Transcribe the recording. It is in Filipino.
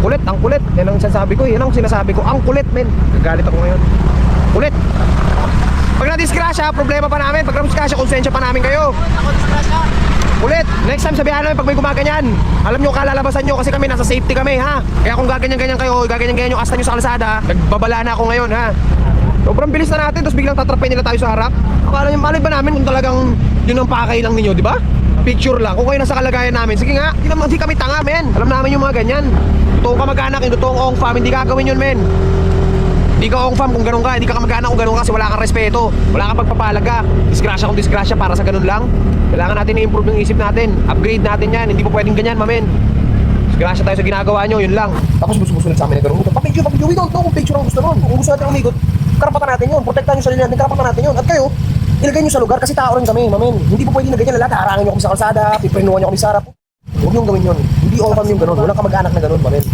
kulit, ang kulit. Yan ang sinasabi ko, yan ang sinasabi ko. Ang kulit, men. Gagalit ako ngayon. Kulit. Pag na-disgrasya, problema pa namin. Pag na-disgrasya, konsensya pa namin kayo. Kulit. Next time sabihan namin pag may gumaganyan. Alam nyo, kalalabasan nyo kasi kami nasa safety kami, ha. Kaya kung gaganyan-ganyan kayo, gaganyan-ganyan yung asta nyo sa kalsada, nagbabala na ako ngayon, ha. Sobrang bilis na natin, tapos biglang tatrapay nila tayo sa harap. Akala nyo, malay ba namin kung talagang yun ang pakay lang ninyo, di ba? Picture lang, kung kayo nasa kalagayan namin. Sige nga, hindi kami tanga, men. Alam namin yung mga ganyan. Totoong kamag-anak, yung totoong ong fam, hindi gagawin yun, men. Hindi ka ong fam kung ganun ka, hindi ka kamag-anak kung ganun ka kasi wala kang respeto, wala kang pagpapalaga. Disgrasya kung disgrasya para sa ganun lang. Kailangan natin i-improve yung isip natin. Upgrade natin yan, hindi po pwedeng ganyan, mamen. Disgrasya tayo sa ginagawa nyo, yun lang. Tapos gusto sa amin na ganun. Papicture, we don't know kung picture ang gusto nun. Kung gusto natin umikot, karapatan natin yun. Protektahan yung sarili natin, karapatan natin yun. At kayo, ilagay nyo sa lugar kasi tao rin kami, mamen. Hindi po pwedeng na ganyan lahat, harangin nyo kami sa kalsada, piprenuhan nyo kami sa harap. Huwag nyo gawin yun. Hindi ong fam yung ganun, walang kamag-anak na ganun, mamen.